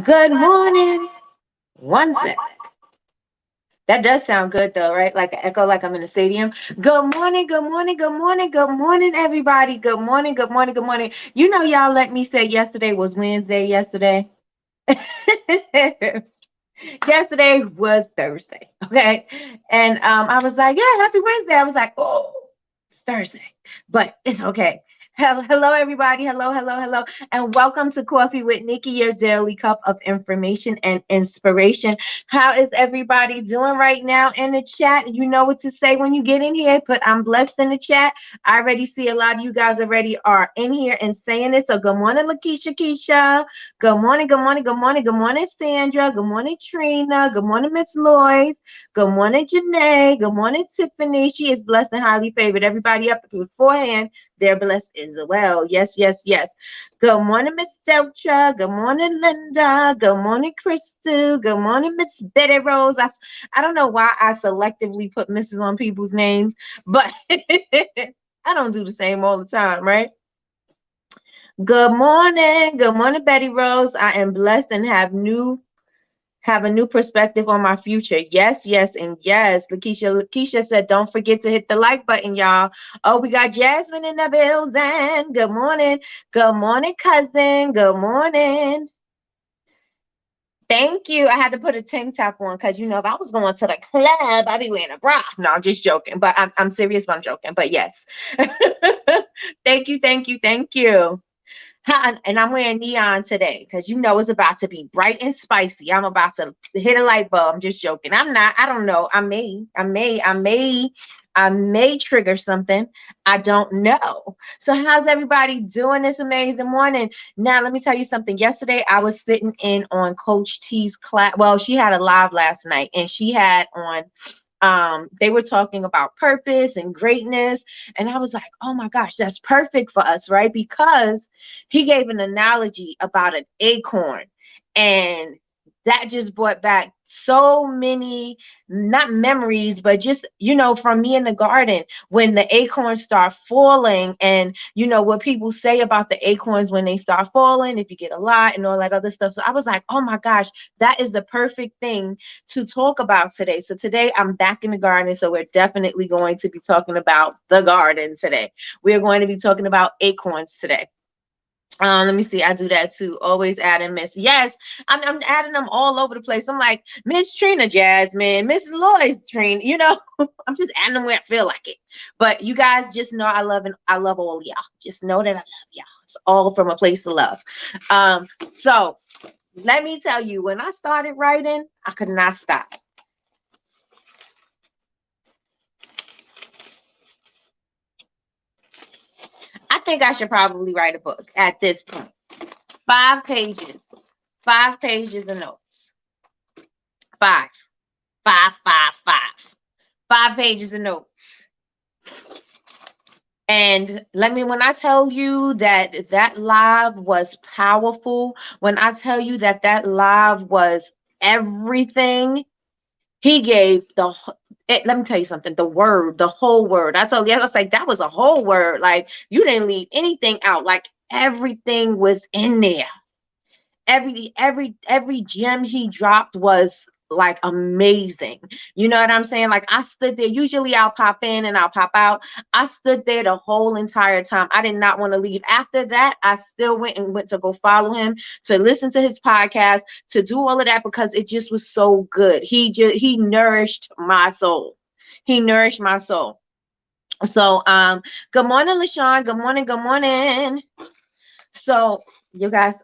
Good morning. One sec. That does sound good though, right? Like an echo, like I'm in a stadium. Good morning, good morning, good morning, good morning, everybody. Good morning, good morning, good morning. You know, y'all let me say yesterday was Wednesday yesterday. Yesterday was Thursday. Okay. And I was like, yeah, happy Wednesday. I was like, oh, it's Thursday. But it's okay. Hello, everybody. Hello, hello, hello. And welcome to Coffee with Nikki, your daily cup of information and inspiration. How is everybody doing right now in the chat? You know what to say when you get in here. Put I'm blessed in the chat. I already see a lot of you guys already are in here and saying it. So good morning, Lakeisha Keisha. Good morning, good morning, good morning, good morning, Sandra. Good morning, Trina. Good morning, Miss Lois. Good morning, Janae. Good morning, Tiffany. She is blessed and highly favored. Everybody up beforehand, they're blessed as well. Yes, yes, yes. Good morning, Miss Deltra. Good morning, Linda. Good morning, Crystal. Good morning, Miss Betty Rose. I don't know why I selectively put Mrs. on people's names, but I don't do the same all the time, right? Good morning. Good morning, Betty Rose. I am blessed and have a new perspective on my future. Yes, yes, and yes. Lakeisha said, don't forget to hit the like button, y'all. Oh, we got Jasmine in the building. Good morning. Good morning, cousin. Good morning. Thank you. I had to put a tank top on because you know if I was going to the club, I'd be wearing a bra. No, I'm just joking. But I'm serious, but I'm joking. But yes. Thank you, thank you, thank you. And I'm wearing neon today because you know it's about to be bright and spicy. I'm about to hit a light bulb. I'm just joking. I'm not. I don't know. I may trigger something. I don't know. So how's everybody doing this amazing morning? Now let me tell you something. Yesterday I was sitting in on Coach T's class. Well, she had a live last night, and she had on they were talking about purpose and greatness, and I was like, oh my gosh, that's perfect for us, right? Because he gave an analogy about an acorn, and that just brought back so many, not memories, but just, from me in the garden when the acorns start falling, and what people say about the acorns when they start falling, if you get a lot and all that other stuff. So I was like, oh my gosh, that is the perfect thing to talk about today. So today I'm back in the garden. So we're definitely going to be talking about the garden today. We're going to be talking about acorns today. Let me see. I do that too. Always adding Miss. Yes, I'm adding them all over the place. I'm like Miss Trina, Jasmine, Miss Lois, Trina. I'm just adding them where I feel like it. But you guys just know I love all y'all. Just know that I love y'all. It's all from a place of love. So let me tell you, when I started writing, I could not stop. I think I should probably write a book at this point. 5 pages. 5 pages of notes. Five. 5. 5 pages of notes. And when I tell you that live was powerful, when I tell you that live was everything, he gave let me tell you something, the whole word. I told you, I was like, that was a whole word. Like, you didn't leave anything out. Like, everything was in there. Every gem he dropped was like amazing. You know what I'm saying? Like, I stood there. Usually I'll pop in and I'll pop out. I stood there the whole entire time. I did not want to leave. After that, I still went to go follow him, to listen to his podcast, to do all of that, because it just was so good. He nourished my soul. He nourished my soul. So good morning, LaShawn. Good morning, good morning. So you guys,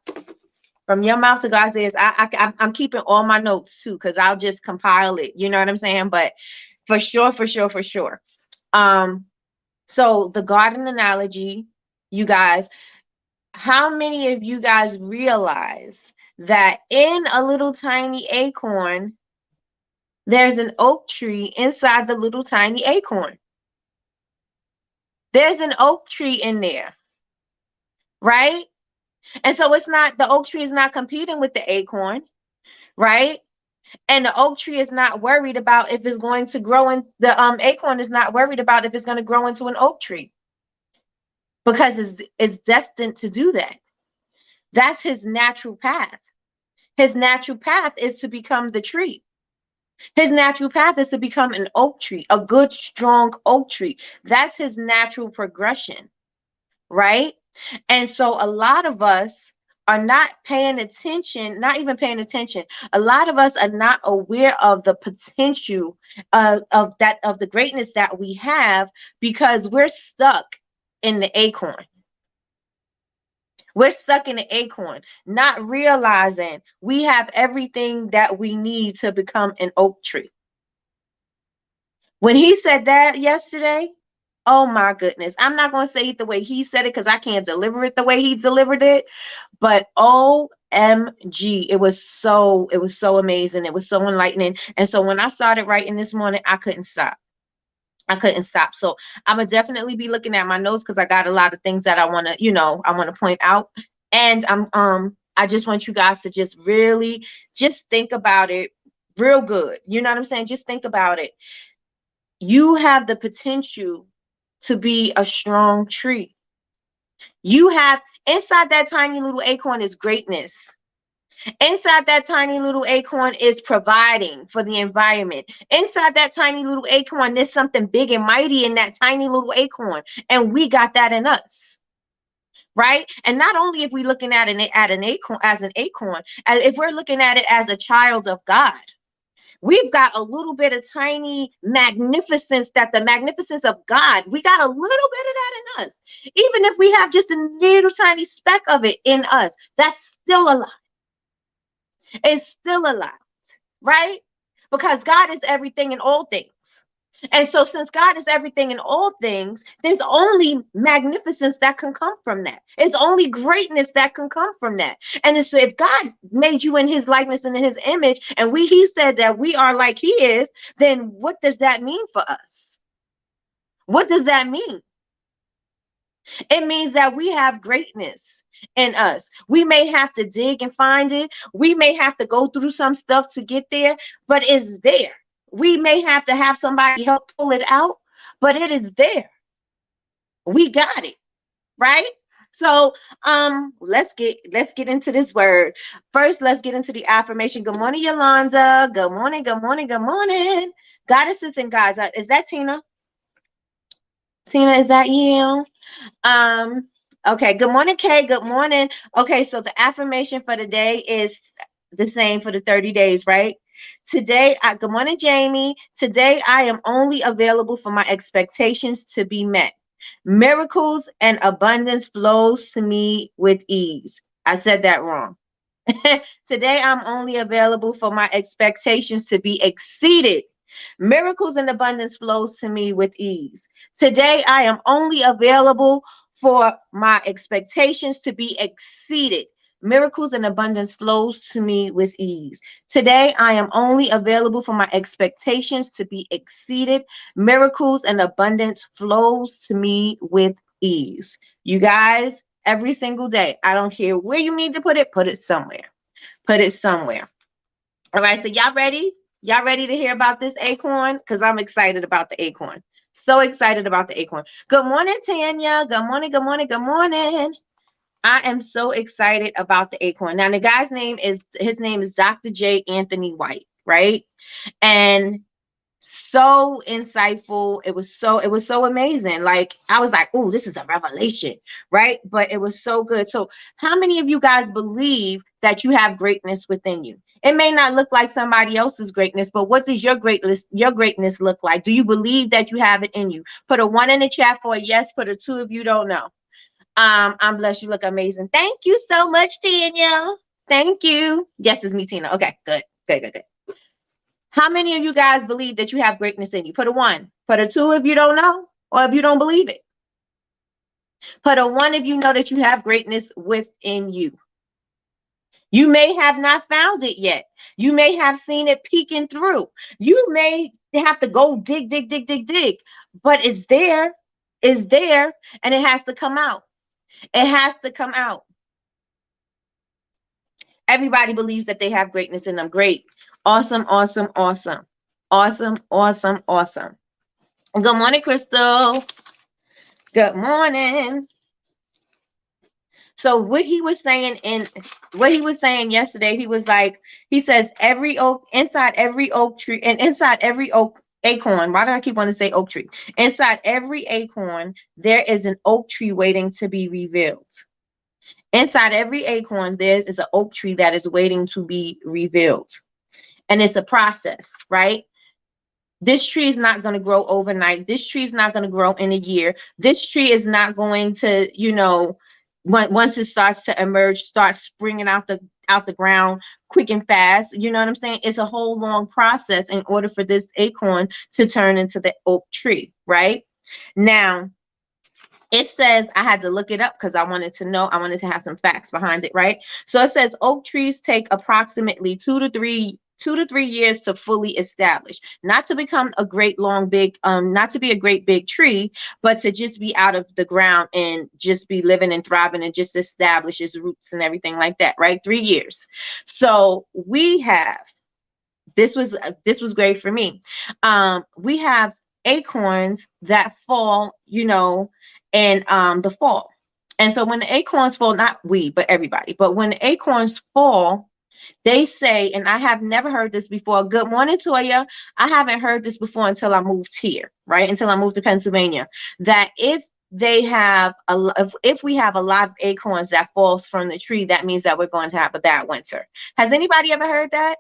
from your mouth to God's ears, I'm keeping all my notes too, because I'll just compile it. You know what I'm saying? But for sure, for sure, for sure. So the garden analogy, you guys, how many of you guys realize that in a little tiny acorn, there's an oak tree inside the little tiny acorn? There's an oak tree in there, right? And so the oak tree is not competing with the acorn, right? And the oak tree is not worried about if it's going to grow, in the acorn is not worried about if it's going to grow into an oak tree, because it's destined to do that. That's his natural path. His natural path is to become the tree. His natural path is to become an oak tree, a good, strong oak tree. That's his natural progression, right? And so a lot of us are not paying attention, not even paying attention. A lot of us are not aware of the potential of the greatness that we have because we're stuck in the acorn. We're stuck in the acorn, not realizing we have everything that we need to become an oak tree. When he said that yesterday, oh my goodness. I'm not going to say it the way he said it because I can't deliver it the way he delivered it. But OMG, it was so amazing. It was so enlightening. And so when I started writing this morning, I couldn't stop. I couldn't stop. So I'm gonna definitely be looking at my notes because I got a lot of things that I want to, I want to point out. And I just want you guys to just really just think about it real good. You know what I'm saying? Just think about it. You have the potential to be a strong tree. You have inside that tiny little acorn is greatness. Inside that tiny little acorn is providing for the environment. Inside that tiny little acorn, there's something big and mighty in that tiny little acorn. And we got that in us. Right? And not only if we're looking at an acorn as an acorn, if we're looking at it as a child of God, we've got a little bit of tiny magnificence, that the magnificence of God, we got a little bit of that in us. Even if we have just a little tiny speck of it in us, that's still a lot. It's still a lot, right? Because God is everything in all things. And so since God is everything in all things, there's only magnificence that can come from that. It's only greatness that can come from that. And so if God made you in his likeness and in his image, and he said that we are like he is, then what does that mean for us? What does that mean? It means that we have greatness in us. We may have to dig and find it. We may have to go through some stuff to get there, but it's there. We may have to have somebody help pull it out, but it is there. We got it, right? So let's get into this word. First, let's get into the affirmation. Good morning, Yolanda. Good morning, good morning, good morning. Goddesses and gods. Is that Tina? Tina, is that you? Okay, good morning, Kay. Good morning. Okay, so the affirmation for the day is the same for the 30 days, right? Today, good morning, Jamie. Today, I am only available for my expectations to be met. Miracles and abundance flows to me with ease. I said that wrong. Today, I'm only available for my expectations to be exceeded. Miracles and abundance flows to me with ease. Today, I am only available for my expectations to be exceeded. Miracles and abundance flows to me with ease. Today, I am only available for my expectations to be exceeded. Miracles and abundance flows to me with ease. You guys, every single day, I don't care where you need to put it somewhere. Put it somewhere. All right, so y'all ready? Y'all ready to hear about this acorn? Because I'm excited about the acorn. So excited about the acorn. Good morning, Tanya. Good morning, good morning, good morning. I am so excited about the acorn. Now, the guy's name is Dr. J. Anthony White, right? And so insightful. It was so amazing. Like, I was like, oh, this is a revelation, right? But it was so good. So how many of you guys believe that you have greatness within you? It may not look like somebody else's greatness, but what does your greatness look like? Do you believe that you have it in you? Put a 1 in the chat for a yes. Put a 2 if you don't know. I'm blessed. You look amazing. Thank you so much, Tanya. Thank you. Yes, it's me, Tina. Okay, good. How many of you guys believe that you have greatness in you? Put a 1. Put a 2 if you don't know, or if you don't believe it. Put a 1 if you know that you have greatness within you. You may have not found it yet. You may have seen it peeking through. You may have to go dig, but it's there. It's there, and it has to come out. It has to come out. Everybody believes that they have greatness in them. Great. Awesome, awesome, awesome. Awesome, awesome, awesome. Good morning, Crystal. Good morning. So what he was saying yesterday, he was like, he says inside every oak tree and inside every oak acorn. Why do I keep wanting to say oak tree? Inside every acorn, there is an oak tree waiting to be revealed. Inside every acorn, there is an oak tree that is waiting to be revealed. And it's a process, right? This tree is not going to grow overnight. This tree is not going to grow in a year. This tree is not going to, once it starts to emerge, start springing out the ground quick and fast. You know what I'm saying? It's a whole long process in order for this acorn to turn into the oak tree, right? Now, it says, I had to look it up because I wanted to know, I wanted to have some facts behind it, right? So it says oak trees take approximately 2 to 3 years to fully establish, not to become a great long big not to be a great big tree, but to just be out of the ground and just be living and thriving and just establish its roots and everything like that, right? 3 years. So we have, this was great for me. We have acorns that fall, in the fall. And so when the acorns fall, not we, but everybody, but when the acorns fall, they say, and I have never heard this before. Good morning, Toya. I haven't heard this before until I moved here, right? Until I moved to Pennsylvania. That if we have a lot of acorns that falls from the tree, that means that we're going to have a bad winter. Has anybody ever heard that?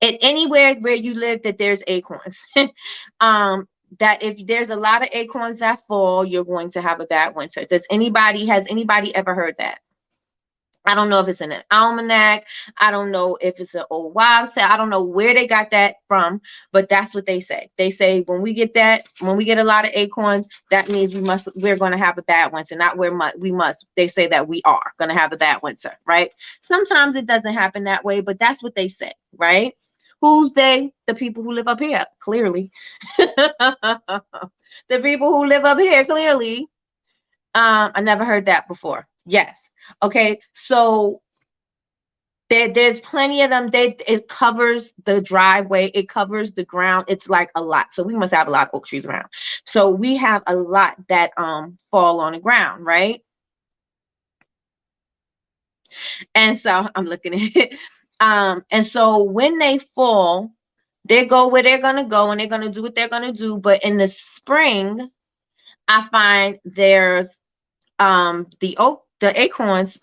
Anywhere where you live, that there's acorns. That if there's a lot of acorns that fall, you're going to have a bad winter. Has anybody ever heard that? I don't know if it's in an almanac. I don't know if it's an old wives' tale. I don't know where they got that from, but that's what they say. They say when we get a lot of acorns, that means we're going to have a bad winter. Not we must. They say that we are going to have a bad winter, right? Sometimes it doesn't happen that way, but that's what they say, right? Who's they? The people who live up here, clearly. The people who live up here, clearly. I never heard that before. Yes. Okay. So there's plenty of them. It covers the driveway. It covers the ground. It's like a lot. So we must have a lot of oak trees around. So we have a lot that fall on the ground, right? And so I'm looking at it. And so when they fall, they go where they're gonna go and they're gonna do what they're gonna do. But in the spring, I find there's the acorns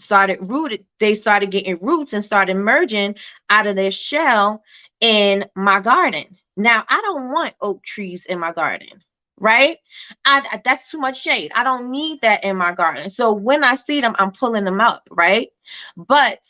they started getting roots and started merging out of their shell in my garden. Now, I don't want oak trees in my garden, right? That's too much shade. I don't need that in my garden. So when I see them, I'm pulling them up, right? But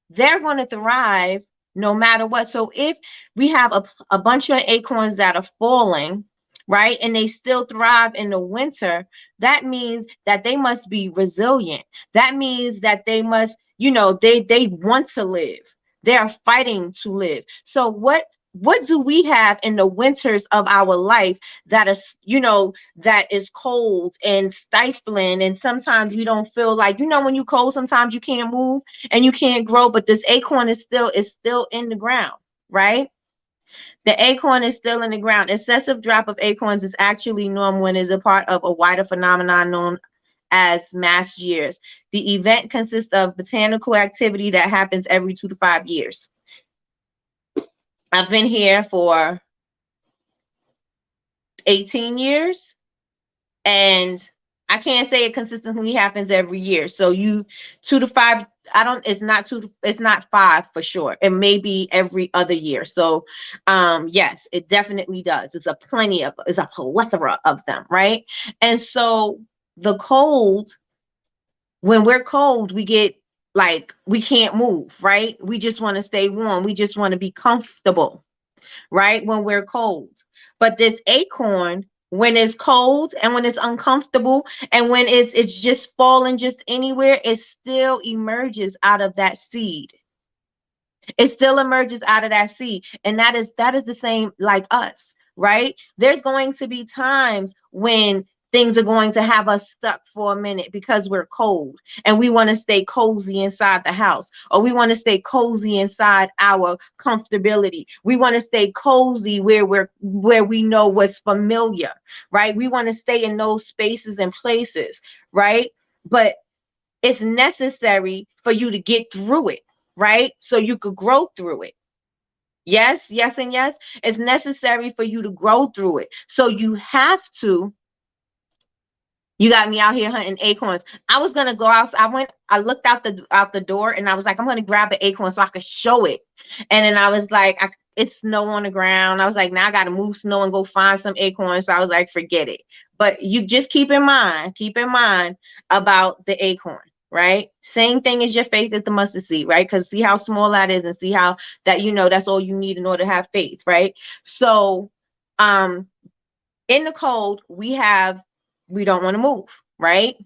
they're going to thrive no matter what. So if we have a bunch of acorns that are falling, right, and they still thrive in the winter, that means that they must be resilient. That means that they must, they want to live. They are fighting to live. So what do we have in the winters of our life that is cold and stifling, and sometimes we don't feel like, when you cold, sometimes you can't move and you can't grow, but this acorn is still in the ground, right? The acorn is still in the ground. Excessive drop of acorns is actually normal and is a part of a wider phenomenon known as mass years. The event consists of botanical activity that happens every 2 to 5 years. I've been here for 18 years, and I can't say it consistently happens every year. So 2 to 5, it's not 5 for sure. It may be every other year. So yes, it definitely does. It's a plethora of them, right? And so the cold, when we're cold, we get like, we can't move, right? We just want to stay warm. We just want to be comfortable, right? When we're cold. But this acorn, when it's cold and when it's uncomfortable and when it's just falling just anywhere, it still emerges out of that seed. It still emerges out of that seed. And that is the same like us, right? There's going to be times when things are going to have us stuck for a minute because we're cold and we want to stay cozy inside the house, or we want to stay cozy inside our comfortability. We want to stay cozy where we know what's familiar, right? We want to stay in those spaces and places, right? But It's necessary for you to get through it, right? So you could grow through it. Yes, yes, and yes. It's necessary for you to grow through it. So you have to. You got me out here hunting acorns. I was gonna go out. I looked out the door, and I was like, I'm gonna grab an acorn so I could show it. And then I was like, it's snow on the ground. I was like, now I gotta move snow and go find some acorns. So I was like, forget it. But you just keep in mind about the acorn, right? Same thing as your faith at the mustard seed, right? Because see how small that is, and see how that that's all you need in order to have faith, right? So, um, in the cold, we don't want to move, right?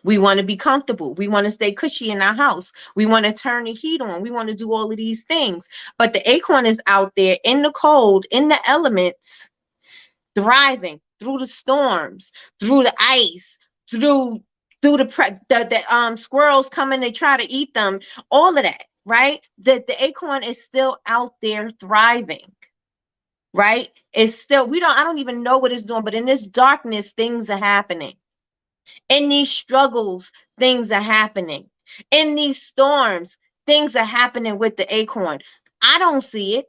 We want to be comfortable. We want to stay cushy in our house. We want to turn the heat on. We want to do all of these things. But the acorn is out there in the cold, in the elements, thriving through the storms, through the ice, through the squirrels coming to try to eat them, all of that, right? The acorn is still out there thriving, right? It's still, I don't even know what it's doing, but in this darkness, things are happening. In these struggles, things are happening. In these storms, things are happening with the acorn. I don't see it,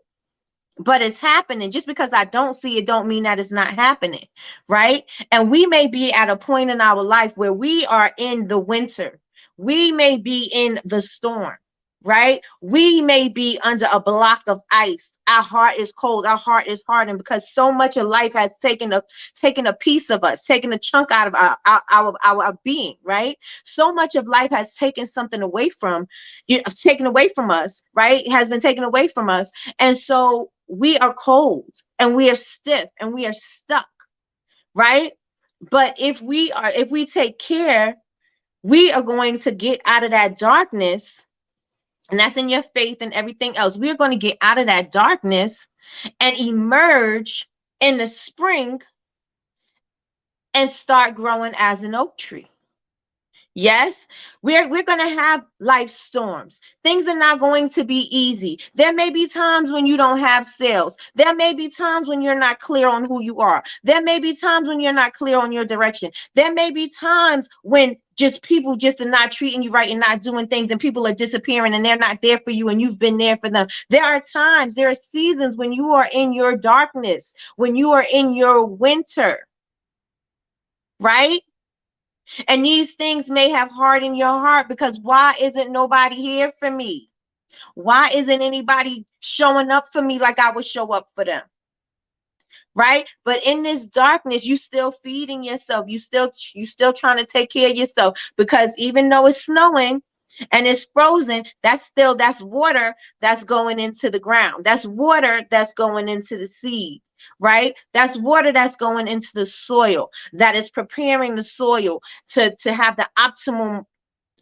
but it's happening. Just because I don't see it don't mean that it's not happening, right? And we may be at a point in our life where we are in the winter. We may be in the storm, right? We may be under a block of ice. Our heart is cold. Our heart is hardened because so much of life has taken a piece of us, taken a chunk out of our being, right? So much of life has taken something away from taken away from us, right? Has been taken away from us. And so we are cold and we are stiff and we are stuck, right? But if we take care, we are going to get out of that darkness, and that's in your faith and everything else. We're going to get out of that darkness and emerge in the spring and start growing as an oak tree. Yes, we're going to have life storms. Things are not going to be easy. There may be times when you don't have sales. There may be times when you're not clear on who you are. There may be times when you're not clear on your direction. There may be times when just people just are not treating you right and not doing things, and people are disappearing and they're not there for you and you've been there for them. There are times, there are seasons when you are in your darkness, when you are in your winter, right? And these things may have hardened your heart because why isn't nobody here for me? Why isn't anybody showing up for me like I would show up for them? Right? But in this darkness, you still feeding yourself. You still trying to take care of yourself, because even though it's snowing and it's frozen, that's water that's going into the ground. That's water that's going into the seed. Right? That's water that's going into the soil, that is preparing the soil to have the optimum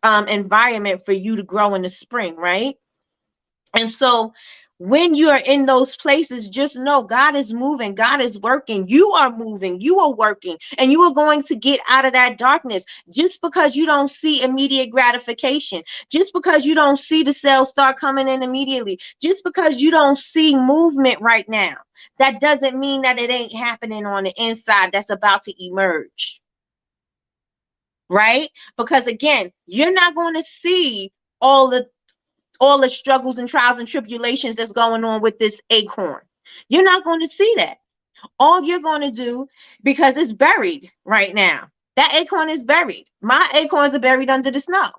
environment for you to grow in the spring, right? And so when you are in those places, just know God is moving, God is working, you are moving, you are working, and you are going to get out of that darkness. Just because you don't see immediate gratification, just because you don't see the sales start coming in immediately, just because you don't see movement right now, that doesn't mean that it ain't happening on the inside that's about to emerge. Right? Because again, you're not going to see all the struggles and trials and tribulations that's going on with this acorn. You're not going to see that. All you're going to do, because it's buried right now, that acorn is buried. My acorns are buried under the snow,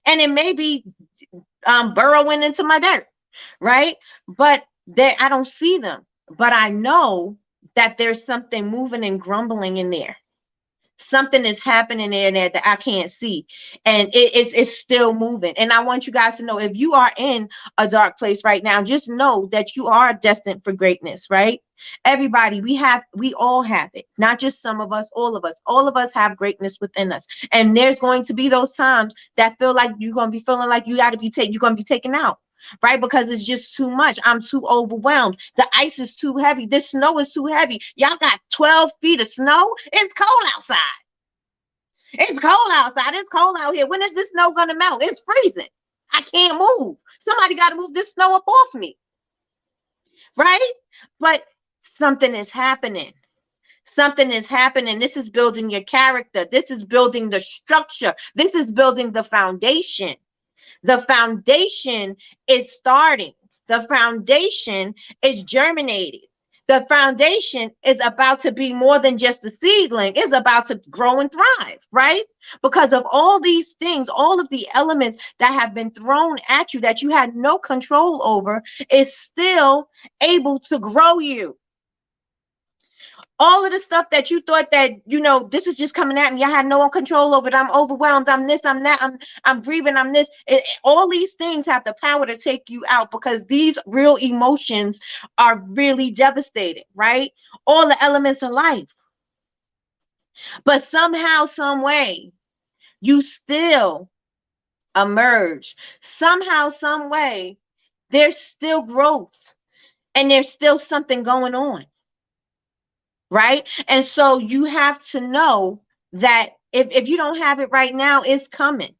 and it may be burrowing into my dirt, right? But I don't see them, but I know that there's something moving and grumbling in there. Something is happening in there that I can't see, and it's still moving. And I want you guys to know, if you are in a dark place right now, just know that you are destined for greatness, right? Everybody, we all have it, not just some of us, all of us have greatness within us. And there's going to be those times that feel like you're going to be feeling like you're going to be taken out, right? Because it's just too much. I'm too overwhelmed. The ice is too heavy. This snow is too heavy. Y'all got 12 feet of snow. It's cold outside. It's cold outside. It's cold out here. When is this snow going to melt? It's freezing. I can't move. Somebody got to move this snow up off me. Right? But something is happening. Something is happening. This is building your character. This is building the structure. This is building the foundation. The foundation is starting. The foundation is germinating. The foundation is about to be more than just a seedling. It's about to grow and thrive, right? Because of all these things, all of the elements that have been thrown at you that you had no control over is still able to grow you. All of the stuff that you thought that, this is just coming at me, I had no control over it, I'm overwhelmed, I'm this, I'm that, I'm grieving, I'm this, all these things have the power to take you out, because these real emotions are really devastating, right? All the elements of life. But somehow, some way, you still emerge. Somehow, some way, there's still growth, and there's still something going on. Right? And so you have to know that if you don't have it right now, it's coming.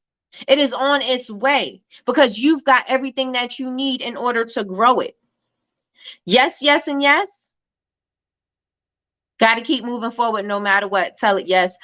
It is on its way, because you've got everything that you need in order to grow it. Yes, yes, and yes. Got to keep moving forward no matter what. Tell it yes.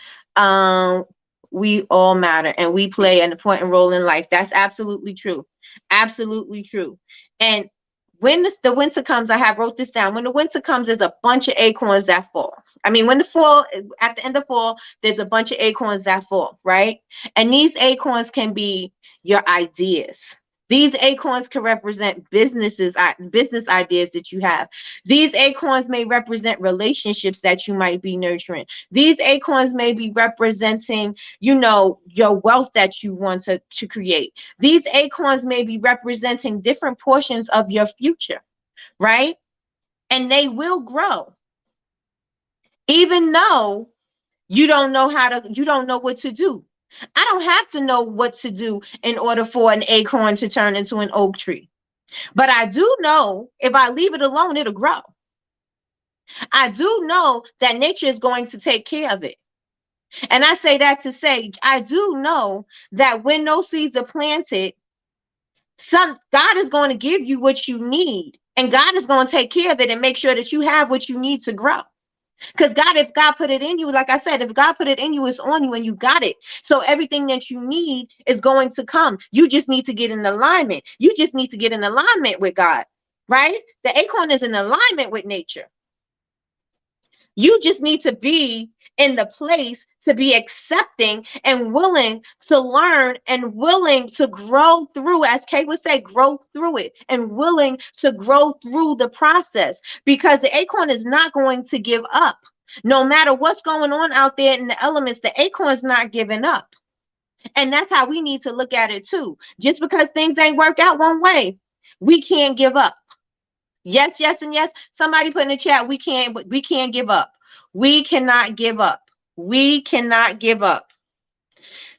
We all matter, and we play an important role in life. That's absolutely true. Absolutely true. And when the winter comes, I have wrote this down. When the winter comes, there's a bunch of acorns that fall. I mean, when the fall, at the end of fall, there's a bunch of acorns that fall, right? And these acorns can be your ideas. These acorns can represent business ideas that you have. These acorns may represent relationships that you might be nurturing. These acorns may be representing, your wealth that you want to create. These acorns may be representing different portions of your future, right? And they will grow. Even though you don't know what to do. I don't have to know what to do in order for an acorn to turn into an oak tree. But I do know if I leave it alone, it'll grow. I do know that nature is going to take care of it. And I say that to say, I do know that when those seeds are planted, God is going to give you what you need. And God is going to take care of it and make sure that you have what you need to grow. Because if God put it in you, like I said, if God put it in you, it's on you and you got it. So everything that you need is going to come. You just need to get in alignment. You just need to get in alignment with God, right? The acorn is in alignment with nature. You just need to be in the place to be accepting and willing to learn and willing to grow through, as Kay would say, grow through it, and willing to grow through the process, because the acorn is not going to give up. No matter what's going on out there in the elements, the acorn's not giving up. And that's how we need to look at it too. Just because things ain't work out one way, we can't give up. Yes, yes, and yes. Somebody put in the chat, we can't give up. We cannot give up. We cannot give up.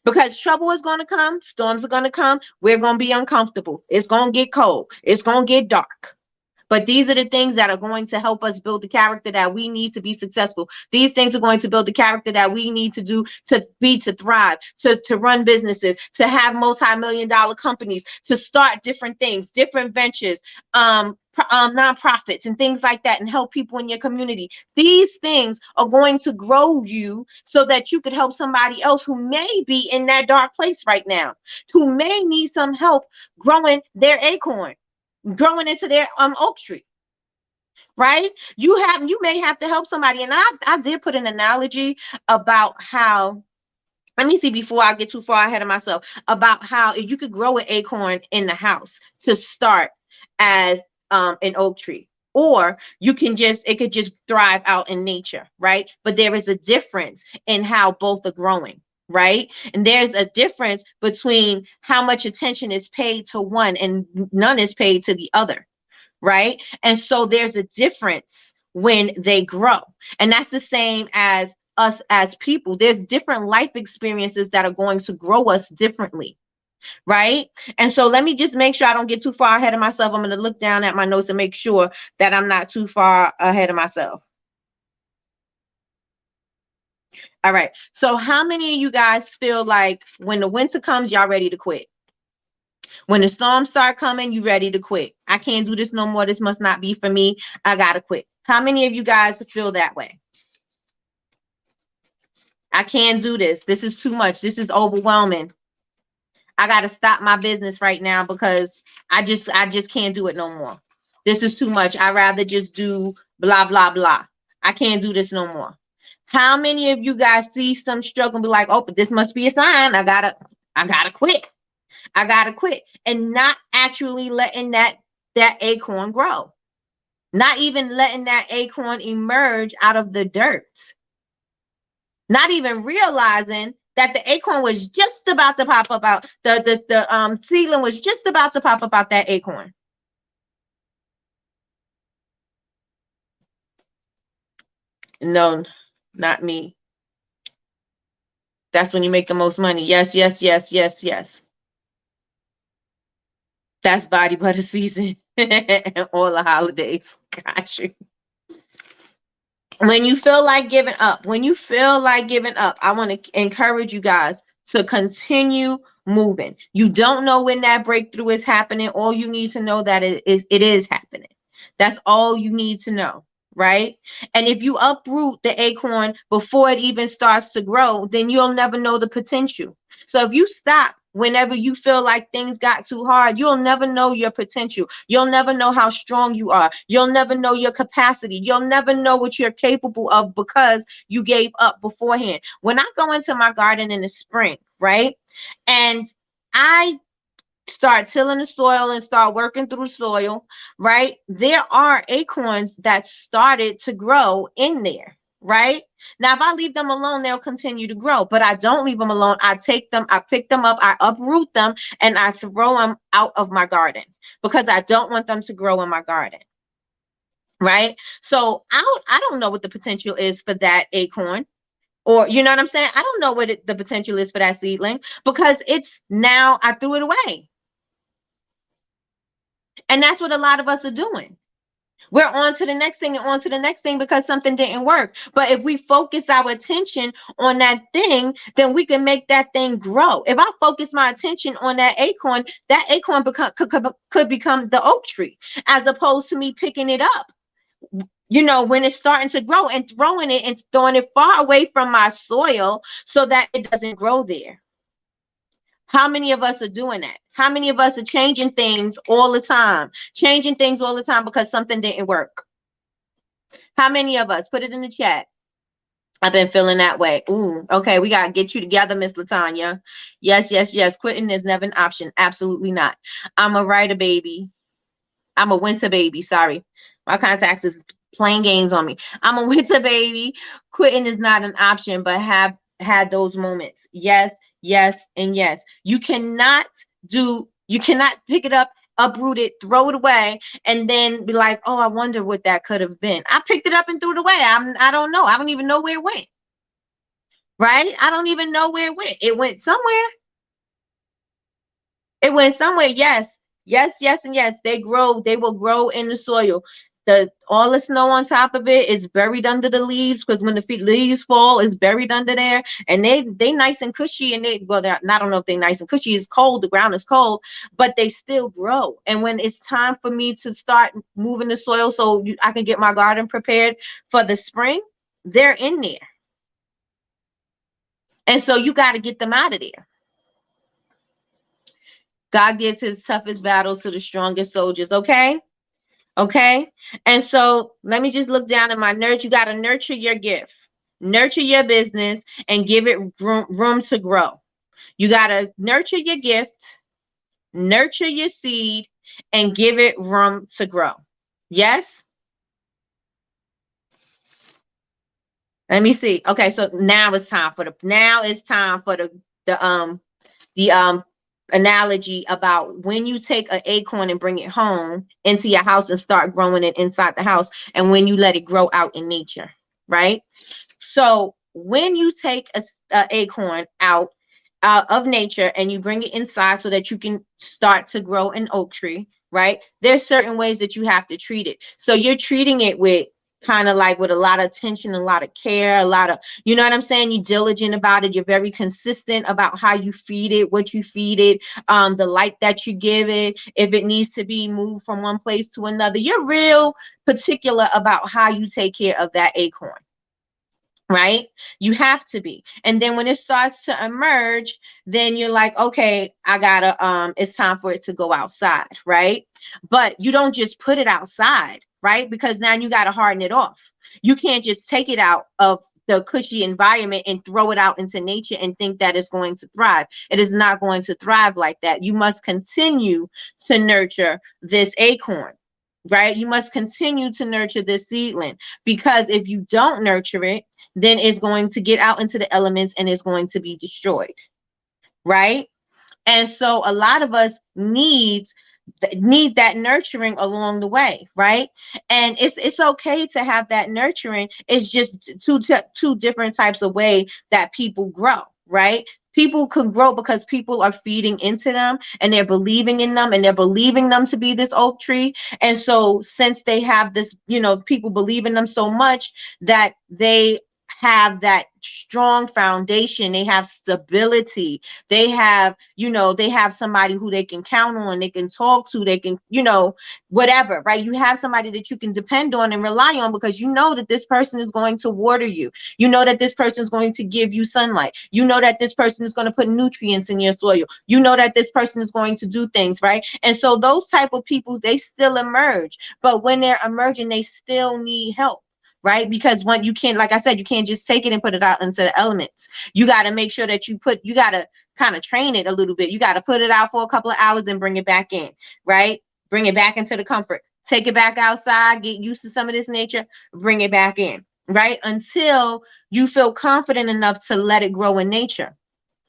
Because trouble is going to come, storms are going to come, we're going to be uncomfortable. It's going to get cold. It's going to get dark. But these are the things that are going to help us build the character that we need to be successful. These things are going to build the character that we need to do to thrive, to run businesses, to have multi-million-dollar companies, to start different things, different ventures, nonprofits and things like that, and help people in your community. These things are going to grow you so that you could help somebody else who may be in that dark place right now, who may need some help growing their acorn, growing into their oak tree, right? You may have to help somebody. And I did put an analogy about how, let me see, before I get too far ahead of myself, about how if you could grow an acorn in the house to start as an oak tree, or it could just thrive out in nature, right? But there is a difference in how both are growing, right? And there's a difference between how much attention is paid to one and none is paid to the other, right? And so there's a difference when they grow. And that's the same as us as people. There's different life experiences that are going to grow us differently, right? And so let me just make sure I don't get too far ahead of myself. I'm going to look down at my notes and make sure that I'm not too far ahead of myself. All right. So how many of you guys feel like when the winter comes, y'all ready to quit? When the storms start coming, you ready to quit? I can't do this no more. This must not be for me. I got to quit. How many of you guys feel that way? I can't do this. This is too much. This is overwhelming. I got to stop my business right now because I just can't do it no more. This is too much. I'd rather just do blah blah blah. I can't do this no more. How many of you guys see some struggle and be like, "Oh, but this must be a sign. I gotta quit. I gotta quit." And not actually letting that acorn grow. Not even letting that acorn emerge out of the dirt. Not even realizing that the acorn was just about to pop up out. The seedling was just about to pop up out that acorn. No, not me. That's when you make the most money. Yes, yes, yes, yes, yes. That's body butter season. All the holidays. Got you. When you feel like giving up, I want to encourage you guys to continue moving. You don't know when that breakthrough is happening. All you need to know that it is happening. That's all you need to know, right? And if you uproot the acorn before it even starts to grow, then you'll never know the potential. So if you stop whenever you feel like things got too hard, you'll never know your potential. You'll never know how strong you are. You'll never know your capacity. You'll never know what you're capable of because you gave up beforehand. When I go into my garden in the spring, right? And I start tilling the soil and start working through the soil, right? There are acorns that started to grow in there, right? Now, if I leave them alone, they'll continue to grow, but I don't leave them alone. I take them, I pick them up, I uproot them, and I throw them out of my garden because I don't want them to grow in my garden. Right. So I don't know what the potential is for that acorn. Or, you know what I'm saying? I don't know what the potential is for that seedling because it's now I threw it away. And that's what a lot of us are doing. We're on to the next thing and on to the next thing because something didn't work. But if we focus our attention on that thing, then we can make that thing grow. If I focus my attention on that acorn could become the oak tree as opposed to me picking it up. When it's starting to grow and throwing it and throwing it far away from my soil so that it doesn't grow there. How many of us are doing that? How many of us are changing things all the time? Changing things all the time because something didn't work. How many of us? Put it in the chat. I've been feeling that way. Ooh, okay. We got to get you together, Miss Latanya. Yes, yes, yes. Quitting is never an option. Absolutely not. I'm a writer baby. I'm a winter baby. Sorry. My contacts is playing games on me. I'm a winter baby. Quitting is not an option, but have had those moments. Yes, yes, and yes. You cannot pick it up, uproot it, throw it away, and then be like, oh, I wonder what that could have been. I picked it up and threw it away. I don't know. I don't even know where it went. Right? I don't even know where it went. It went somewhere. It went somewhere. Yes. Yes, yes, and yes. They will grow in the soil. All the snow on top of it is buried under the leaves because when the leaves fall, it's buried under there. And they nice and cushy, and I don't know if they nice and cushy. It's cold, the ground is cold, but they still grow. And when it's time for me to start moving the soil so I can get my garden prepared for the spring, they're in there. And so you got to get them out of there. God gives his toughest battles to the strongest soldiers. Okay. Okay. And so let me just look down at my nurture. You got to nurture your gift, nurture your business, and give it room to grow. You got to nurture your gift, nurture your seed, and give it room to grow. Yes. Let me see. Okay. So now it's time for the analogy about when you take an acorn and bring it home into your house and start growing it inside the house, and when you let it grow out in nature, right? So when you take a acorn out of nature and you bring it inside so that you can start to grow an oak tree, right? There's certain ways that you have to treat it. So you're treating it with kind of like with a lot of attention, a lot of care, a lot of, you know what I'm saying? You're diligent about it. You're very consistent about how you feed it, what you feed it, the light that you give it, if it needs to be moved from one place to another. You're real particular about how you take care of that acorn. right? You have to be. And then when it starts to emerge, then you're like, okay, I gotta, it's time for it to go outside, right? But you don't just put it outside, right? Because now you gotta harden it off. You can't just take it out of the cushy environment and throw it out into nature and think that it's going to thrive. It is not going to thrive like that. You must continue to nurture this acorn, right? You must continue to nurture this seedling, because if you don't nurture it, then it's going to get out into the elements and it's going to be destroyed, right? And so a lot of us need that nurturing along the way, right? And it's okay to have that nurturing. It's just two different types of way that people grow, right? People can grow because people are feeding into them and they're believing in them and they're believing them to be this oak tree. And so since they have this, people believe in them so much that they have that strong foundation, they have stability, they have, they have somebody who they can count on, they can talk to, they can, whatever, right? You have somebody that you can depend on and rely on, because you know that this person is going to water you, you know that this person is going to give you sunlight, you know that this person is going to put nutrients in your soil, you know that this person is going to do things, right? And so those type of people, they still emerge, but when they're emerging, they still need help, right? Because when you can't, like I said, you can't just take it and put it out into the elements. You got to make sure that you got to kind of train it a little bit. You got to put it out for a couple of hours and bring it back in, right? Bring it back into the comfort. Take it back outside, get used to some of this nature, bring it back in, right? Until you feel confident enough to let it grow in nature.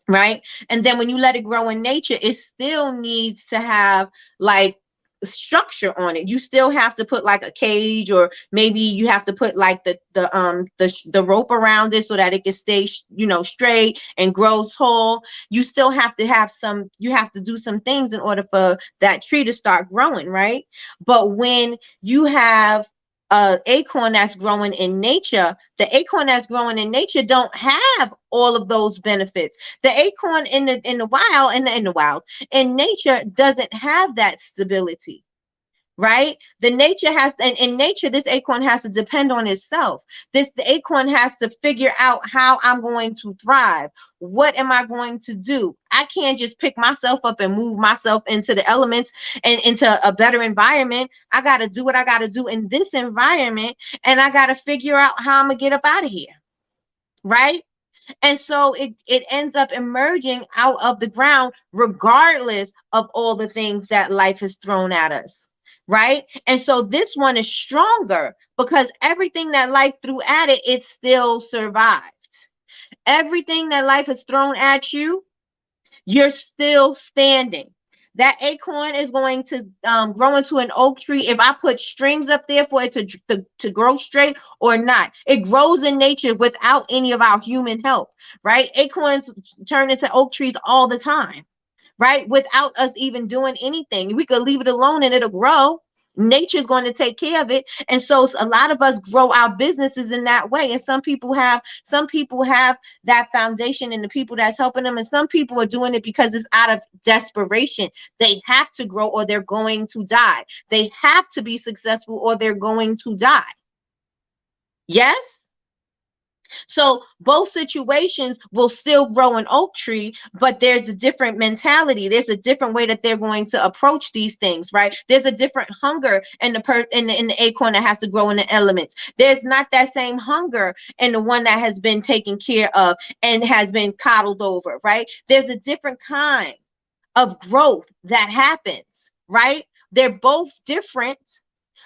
Right. And then when you let it grow in nature, it still needs to have like structure on it. You still have to put like a cage, or maybe you have to put like the rope around it so that it can stay straight and grow tall. You still have to have you have to do some things in order for that tree to start growing, right? But when you have acorn that's growing in nature, the acorn that's growing in nature don't have all of those benefits. The acorn in the wild, in nature, doesn't have that stability, right? The nature has, and in nature, this acorn has to depend on itself. The acorn has to figure out how I'm going to thrive. What am I going to do? I can't just pick myself up and move myself into the elements and into a better environment. I got to do what I got to do in this environment, and I got to figure out how I'm gonna get up out of here, right? And so it ends up emerging out of the ground, regardless of all the things that life has thrown at us. Right. And so this one is stronger because everything that life threw at it, it still survived. Everything that life has thrown at you, you're still standing. That acorn is going to grow into an oak tree if I put strings up there for it to grow straight or not. It grows in nature without any of our human help, right? Acorns turn into oak trees all the time, right? Without us even doing anything. We could leave it alone and it'll grow. Nature's going to take care of it. And so a lot of us grow our businesses in that way. And some people have that foundation and the people that's helping them. And some people are doing it because it's out of desperation. They have to grow or they're going to die. They have to be successful or they're going to die. Yes? So both situations will still grow an oak tree, but there's a different mentality. There's a different way that they're going to approach these things, right? There's a different hunger in the acorn that has to grow in the elements. There's not that same hunger in the one that has been taken care of and has been coddled over, right? There's a different kind of growth that happens, right? They're both different,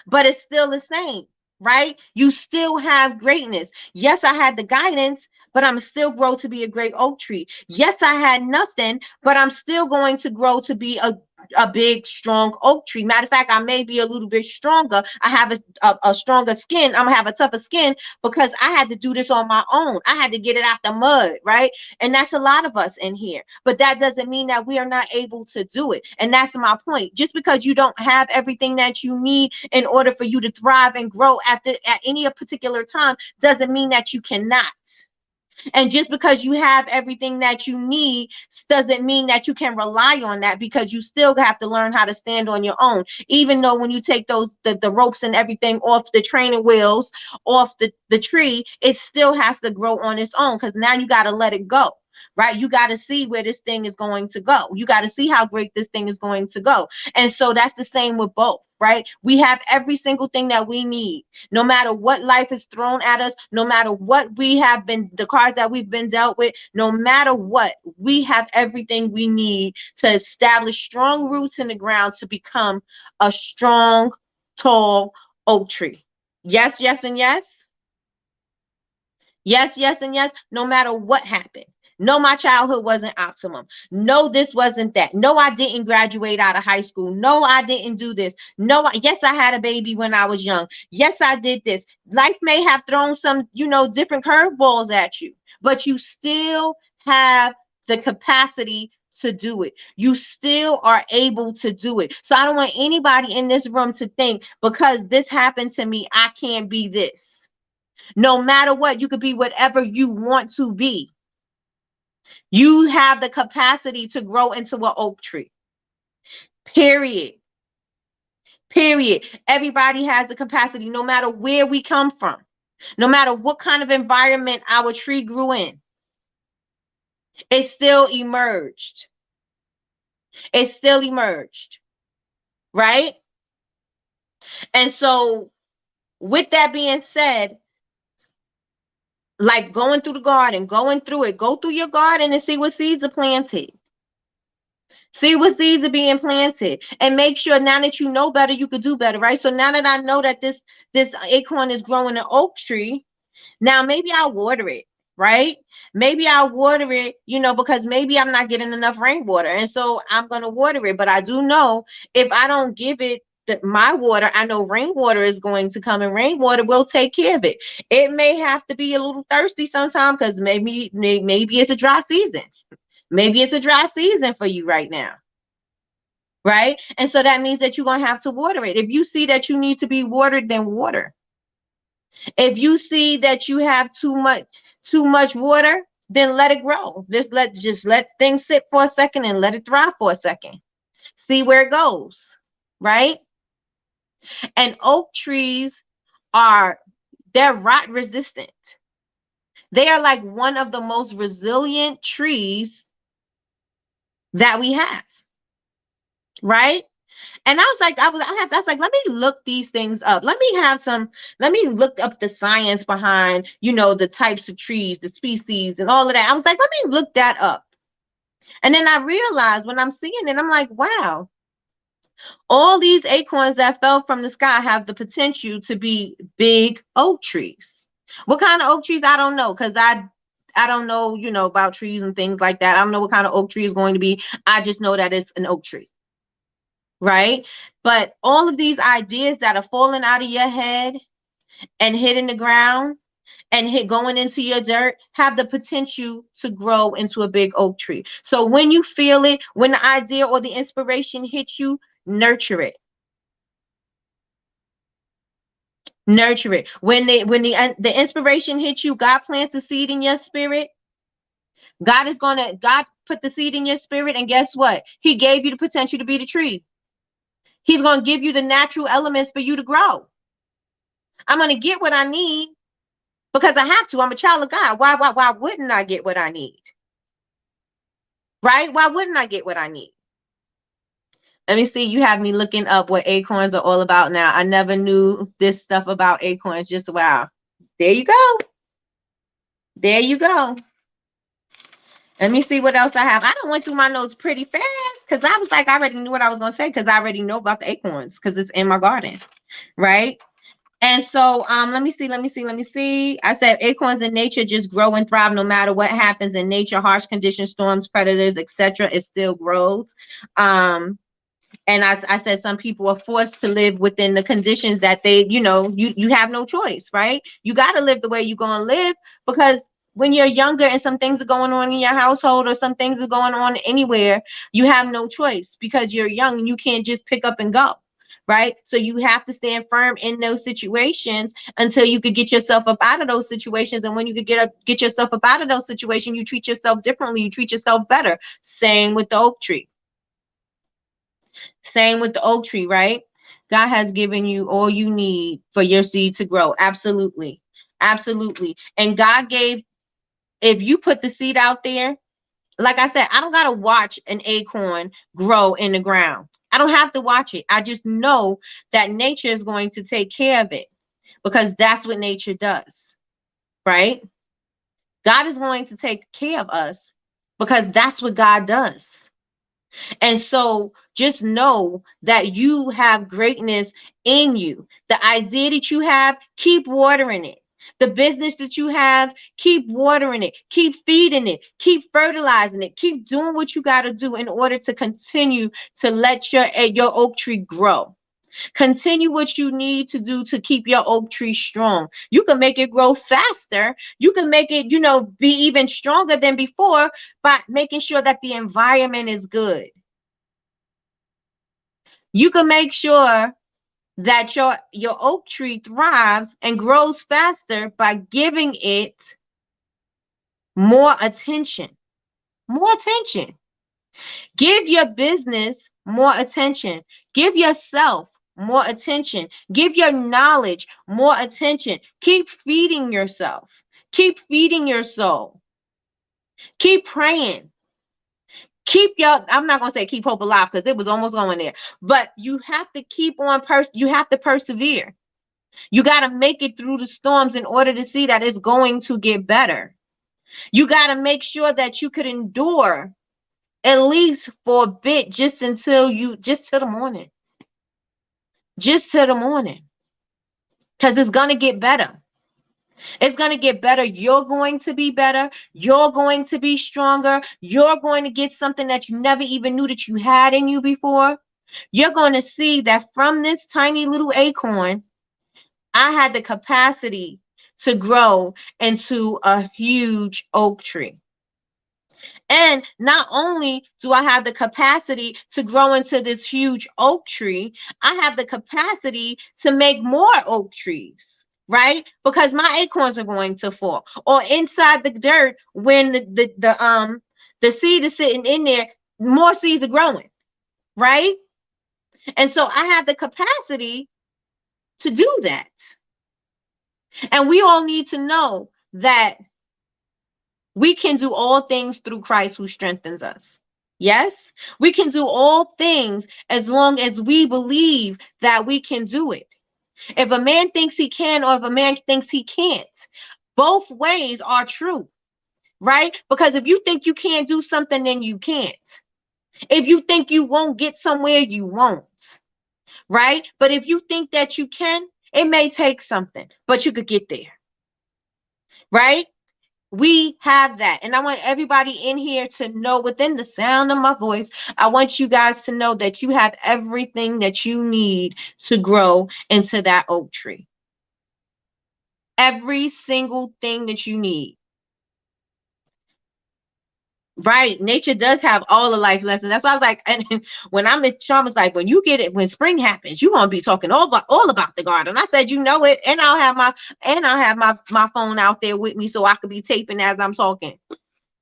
but it's still the same, right? You still have greatness. Yes, I had the guidance, but I'm still grow to be a great oak tree. Yes, I had nothing, but I'm still going to grow to be a big, strong oak tree. Matter of fact, I may be a little bit stronger. I have a stronger skin. I'm gonna have a tougher skin because I had to do this on my own. I had to get it out the mud, right? And that's a lot of us in here. But that doesn't mean that we are not able to do it. And that's my point. Just because you don't have everything that you need in order for you to thrive and grow at any particular time doesn't mean that you cannot. And just because you have everything that you need doesn't mean that you can rely on that, because you still have to learn how to stand on your own. Even though when you take the ropes and everything off the training wheels, off the tree, it still has to grow on its own, because now you got to let it go. Right? You got to see where this thing is going to go. You got to see how great this thing is going to go. And so that's the same with both, right? We have every single thing that we need, no matter what life has thrown at us, no matter what we have been, the cards that we've been dealt with, no matter what, we have everything we need to establish strong roots in the ground to become a strong, tall oak tree. Yes, yes, and yes. Yes, yes, and yes, no matter what happened. No, my childhood wasn't optimum. No, this wasn't that. No, I didn't graduate out of high school. No, I didn't do this. No, yes, I had a baby when I was young. Yes, I did this. Life may have thrown some, different curveballs at you, but you still have the capacity to do it. You still are able to do it. So I don't want anybody in this room to think because this happened to me, I can't be this. No matter what, you could be whatever you want to be. You have the capacity to grow into an oak tree. Period. Period. Everybody has the capacity, no matter where we come from, no matter what kind of environment our tree grew in. It still emerged. It still emerged. Right? And so, with that being said, like going through the garden, going through it, go through your garden and see what seeds are planted. See what seeds are being planted, and make sure now that you know better, you could do better, right? So now that I know that this acorn is growing an oak tree, now maybe I'll water it, right? Maybe I'll water it, because maybe I'm not getting enough rainwater, and so I'm gonna water it. But I do know if I don't give it my water, I know rainwater is going to come, and rainwater will take care of it. It may have to be a little thirsty sometime because maybe it's a dry season. Maybe it's a dry season for you right now. Right? And so that means that you're going to have to water it. If you see that you need to be watered, then water. If you see that you have too much water, then let it grow. Just let things sit for a second and let it thrive for a second. See where it goes. Right? And oak trees they're rot resistant. They are like one of the most resilient trees that we have. Right? And I was like, I was like, let me look these things up. Let me look up the science behind, the types of trees, the species and all of that. I was like, let me look that up. And then I realized when I'm seeing it, I'm like, wow, all these acorns that fell from the sky have the potential to be big oak trees. What kind of oak trees? I don't know. Cause I don't know, about trees and things like that. I don't know what kind of oak tree is going to be. I just know that it's an oak tree. Right? But all of these ideas that are falling out of your head and hitting the ground and going into your dirt have the potential to grow into a big oak tree. So when you feel it, when the idea or the inspiration hits you, nurture it. Nurture it. When the inspiration hits you, God plants a seed in your spirit. God put the seed in your spirit, and guess what? He gave you the potential to be the tree. He's going to give you the natural elements for you to grow. I'm going to get what I need because I have to. I'm a child of God. Why wouldn't I get what I need? Right? Why wouldn't I get what I need? Let me see. You have me looking up what acorns are all about now. I never knew this stuff about acorns. Just wow. There you go. There you go. Let me see what else I have. I done went through my notes pretty fast because I was like, I already knew what I was going to say because I already know about the acorns because it's in my garden. Right? And so let me see. I said acorns in nature just grow and thrive no matter what happens in nature, harsh conditions, storms, predators, etc. It still grows. And I said some people are forced to live within the conditions that they, you have no choice, right? You got to live the way you're going to live because when you're younger and some things are going on in your household or some things are going on anywhere, you have no choice because you're young and you can't just pick up and go. right? So you have to stand firm in those situations until you could get yourself up out of those situations. And when you could get yourself up out of those situations, you treat yourself differently. You treat yourself better. Same with the oak tree. Same with the oak tree, right? God has given you all you need for your seed to grow. Absolutely. Absolutely. And God gave, if you put the seed out there, like I said, I don't got to watch an acorn grow in the ground. I don't have to watch it. I just know that nature is going to take care of it because that's what nature does, right? God is going to take care of us because that's what God does. And so just know that you have greatness in you. The idea that you have, keep watering it. The business that you have, keep watering it, keep feeding it, keep fertilizing it, keep doing what you got to do in order to continue to let your oak tree grow. Continue what you need to do to keep your oak tree strong. You can make it grow faster. You can make it, be even stronger than before by making sure that the environment is good. You can make sure that your oak tree thrives and grows faster by giving it more attention. More attention. Give your business more attention. Give yourself more attention. Give your knowledge more attention. Keep feeding yourself. Keep feeding your soul. Keep praying. I'm not going to say keep hope alive because it was almost going there, but you have to keep on, you have to persevere. You got to make it through the storms in order to see that it's going to get better. You got to make sure that you could endure at least for a bit, just till the morning. Just till the morning. Because it's going to get better. It's going to get better. You're going to be better. You're going to be stronger. You're going to get something that you never even knew that you had in you before. You're going to see that from this tiny little acorn, I had the capacity to grow into a huge oak tree. And not only do I have the capacity to grow into this huge oak tree, I have the capacity to make more oak trees, right? Because my acorns are going to fall. Or inside the dirt, when the seed is sitting in there, more seeds are growing, right? And so I have the capacity to do that. And we all need to know that we can do all things through Christ who strengthens us. Yes, we can do all things as long as we believe that we can do it. If a man thinks he can or if a man thinks he can't, both ways are true, right? Because if you think you can't do something, then you can't. If you think you won't get somewhere, you won't, right? But if you think that you can, it may take something, but you could get there, right? We have that. And I want everybody in here to know within the sound of my voice, I want you guys to know that you have everything that you need to grow into that oak tree. Every single thing that you need. Right. Nature does have all the life lessons. That's why I was like, and when I'm in Sean was like, when spring happens, you're gonna be talking all about the garden. I said, you know it, and I'll have my phone out there with me so I could be taping as I'm talking.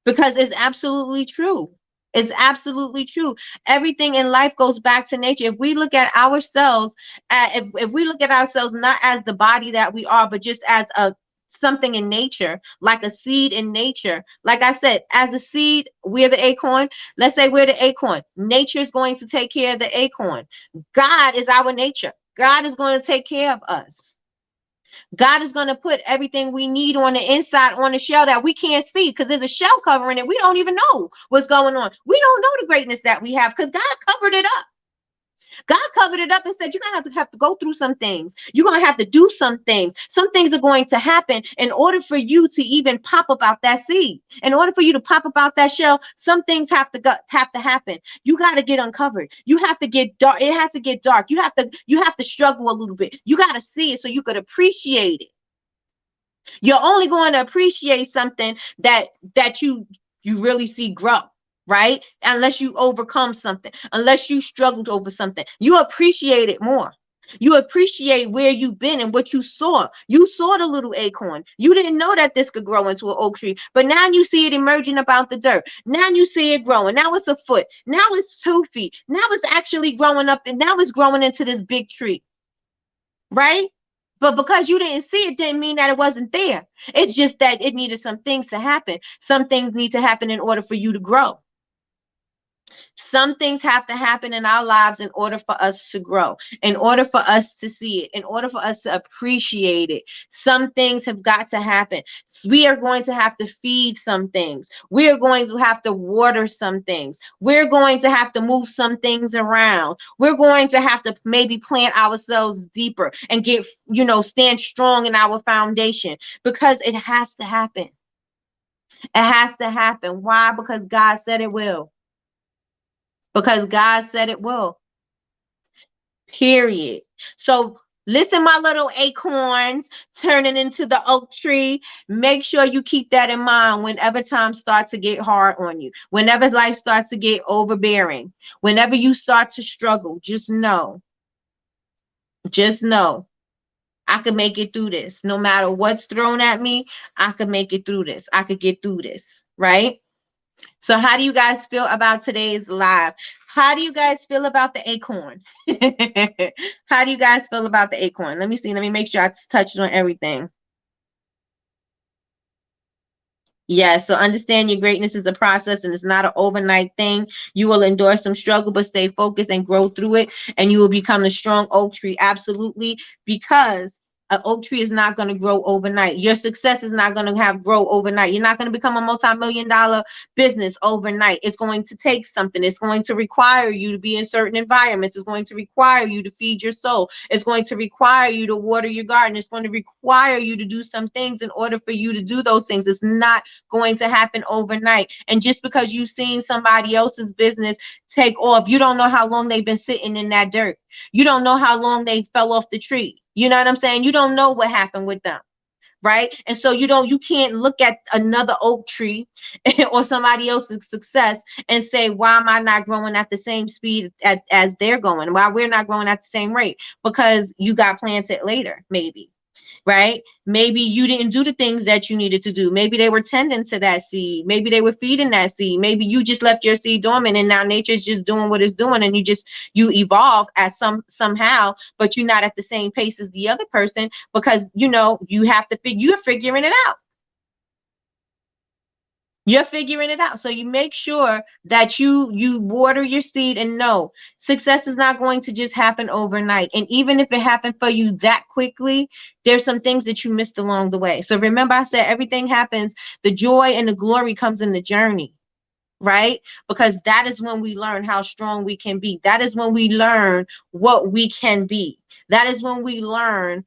Because it's absolutely true. It's absolutely true. Everything in life goes back to nature. If we look at ourselves, if we look at ourselves not as the body that we are, but just as something in nature, like a seed in nature. Like I said, as a seed, we're the acorn. Let's say we're the acorn. Nature is going to take care of the acorn. God is our nature. God is going to take care of us. God is going to put everything we need on the inside on the shell that we can't see because there's a shell covering it. We don't even know what's going on. We don't know the greatness that we have because God covered it up. God covered it up and said, you're going to have to go through some things. You're going to have to do some things. Some things are going to happen in order for you to even pop up out that seed. In order for you to pop up out that shell, some things have to happen. You got to get uncovered. You have to get dark. It has to get dark. You have to struggle a little bit. You got to see it so you could appreciate it. You're only going to appreciate something that you really see grow, right? Unless you overcome something, unless you struggled over something, you appreciate it more. You appreciate where you've been and what you saw. You saw the little acorn. You didn't know that this could grow into an oak tree, but now you see it emerging about the dirt. Now you see it growing. Now it's a foot. Now it's 2 feet. Now it's actually growing up, and now it's growing into this big tree, right? But because you didn't see it, didn't mean that it wasn't there. It's just that it needed some things to happen. Some things need to happen in order for you to grow. Some things have to happen in our lives in order for us to grow, in order for us to see it, in order for us to appreciate it. Some things have got to happen. We are going to have to feed some things. We are going to have to water some things. We're going to have to move some things around. We're going to have to maybe plant ourselves deeper and get, stand strong in our foundation, because it has to happen. It has to happen. Why? Because God said it will. Because God said it will. Period. So listen, my little acorns turning into the oak tree. Make sure you keep that in mind whenever times start to get hard on you. Whenever life starts to get overbearing. Whenever you start to struggle, just know. I could make it through this. No matter what's thrown at me, I could make it through this. I could get through this, right? So how do you guys feel about today's live? How do you guys feel about the acorn? How do you guys feel about the acorn? Let me see. Let me make sure I touched on everything. Yes, so understand your greatness is a process and it's not an overnight thing. You will endure some struggle, but stay focused and grow through it, and you will become a strong oak tree. Absolutely, because an oak tree is not going to grow overnight. Your success is not going to grow overnight. You're not going to become a multi-million-dollar business overnight. It's going to take something. It's going to require you to be in certain environments. It's going to require you to feed your soul. It's going to require you to water your garden. It's going to require you to do some things in order for you to do those things. It's not going to happen overnight. And just because you've seen somebody else's business take off, you don't know how long they've been sitting in that dirt. You don't know how long they fell off the tree. You know what I'm saying? You don't know what happened with them, right? And so you can't look at another oak tree or somebody else's success and say, why am I not growing at the same speed as they're going? Why we're not growing at the same rate? Because you got planted later, maybe. Right? Maybe you didn't do the things that you needed to do. Maybe they were tending to that seed. Maybe they were feeding that seed. Maybe you just left your seed dormant and now nature's just doing what it's doing, and you evolve as somehow, but you're not at the same pace as the other person, because you have to you're figuring it out. You're figuring it out. So you make sure that you water your seed, and know success is not going to just happen overnight. And even if it happened for you that quickly, there's some things that you missed along the way. So remember, I said everything happens. The joy and the glory comes in the journey, right? Because that is when we learn how strong we can be. That is when we learn what we can be. That is when we learn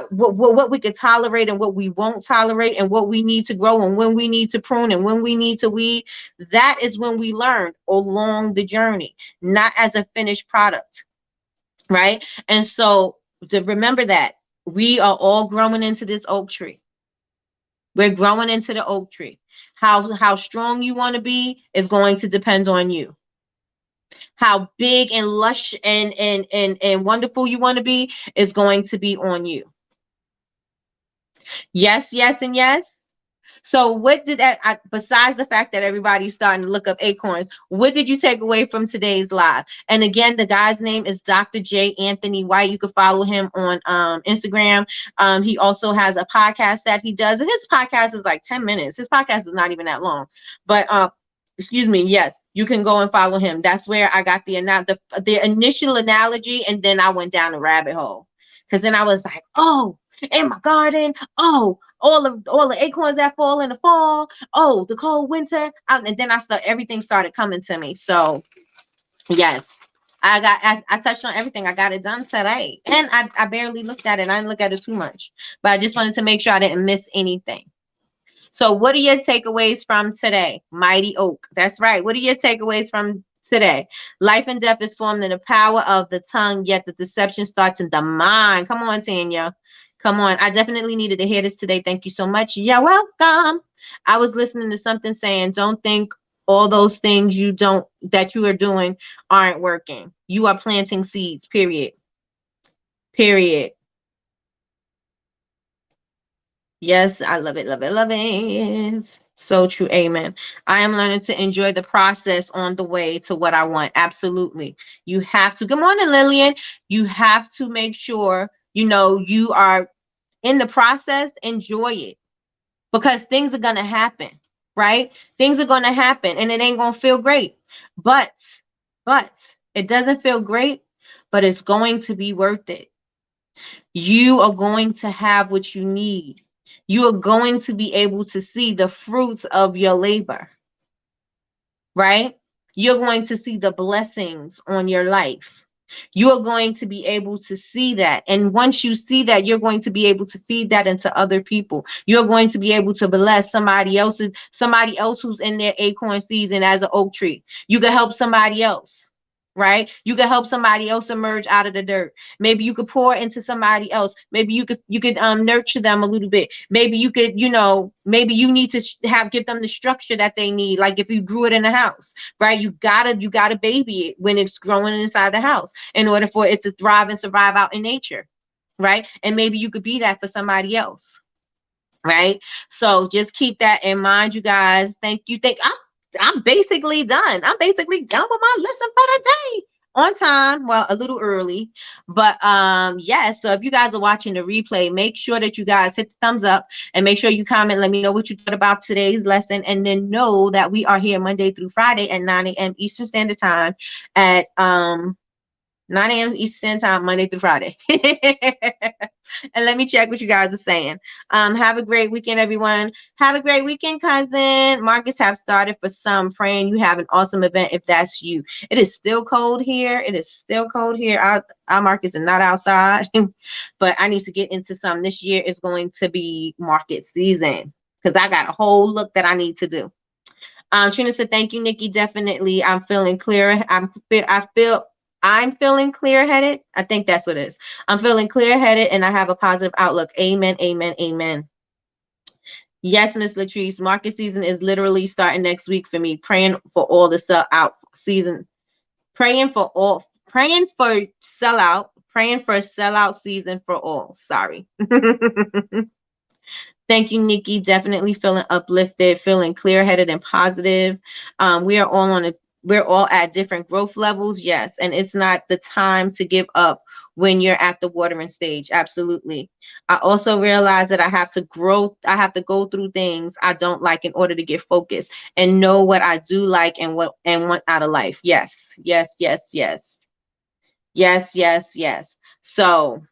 what we can tolerate and what we won't tolerate, and what we need to grow and when we need to prune and when we need to weed. That is when we learn along the journey, not as a finished product, right? And so to remember that we are all growing into this oak tree. We're growing into the oak tree. How strong you want to be is going to depend on you. How big and lush and wonderful you want to be is going to be on you. Yes, yes, and yes. So what did that, besides the fact that everybody's starting to look up acorns, what did you take away from today's live? And again, the guy's name is Dr. J. Anthony White. You can follow him on Instagram. He also has a podcast that he does, and his podcast is like 10 minutes. His podcast is not even that long, but excuse me. Yes, you can go and follow him. That's where I got the initial analogy, and then I went down the rabbit hole, because then I was like, oh, in my garden, oh, all the acorns that fall in the fall, oh, the cold winter, and then everything started coming to me. So yes, I touched on everything. I got it done today, and I barely looked at it. I didn't look at it too much, but I just wanted to make sure I didn't miss anything. So what are your takeaways from today? Mighty Oak. That's right. What are your takeaways from today? Life and death is formed in the power of the tongue, yet the deception starts in the mind. Come on, Tanya. Come on. I definitely needed to hear this today. Thank you so much. You're welcome. I was listening to something saying, don't think all those things that you are doing aren't working. You are planting seeds, period. Period. Yes, I love it, love it, love it. So true. Amen. I am learning to enjoy the process on the way to what I want. Absolutely. You have to. Good morning, Lillian. You have to make sure, you are in the process. Enjoy it, because things are going to happen, right? Things are going to happen and it ain't going to feel great. But, it doesn't feel great, but it's going to be worth it. You are going to have what you need. You are going to be able to see the fruits of your labor, right? You're going to see the blessings on your life. You are going to be able to see that. And once you see that, you're going to be able to feed that into other people. You're going to be able to bless somebody else who's in their acorn season as an oak tree. You can help somebody else, right? You can help somebody else emerge out of the dirt. Maybe you could pour into somebody else. Maybe you could nurture them a little bit. Maybe you could, maybe you need to give them the structure that they need. Like if you grew it in a house, right? You gotta baby it when it's growing inside the house in order for it to thrive and survive out in nature, right? And maybe you could be that for somebody else, right? So just keep that in mind, you guys. Thank you. I'm basically done. I'm basically done with my lesson for the day. On time, well, a little early, but yes. So if you guys are watching the replay, make sure that you guys hit the thumbs up and make sure you comment. Let me know what you thought about today's lesson, and then know that we are here Monday through Friday at 9 a.m. Eastern Standard Time at 9 a.m. Eastern Time, Monday through Friday. And let me check what you guys are saying. Have a great weekend, everyone. Have a great weekend, cousin. Markets have started for some. Praying you have an awesome event if that's you. It is still cold here. It is still cold here. Our markets are not outside, but I need to get into some. This year is going to be market season because I got a whole look that I need to do. Trina said, thank you, Nikki. Definitely. I'm feeling clearer. I'm feeling clear-headed. I think that's what it is. I'm feeling clear-headed and I have a positive outlook. Amen, amen, amen. Yes, Miss Latrice, market season is literally starting next week for me. Praying for all the sell-out season. Praying for sellout season for all. Sorry. Thank you, Nikki. Definitely feeling uplifted, feeling clear-headed and positive. We're all at different growth levels. Yes. And it's not the time to give up when you're at the watering stage. Absolutely. I also realize that I have to go through things I don't like in order to get focused and know what I do like and want out of life. Yes. Yes. Yes. Yes. Yes. Yes. Yes. So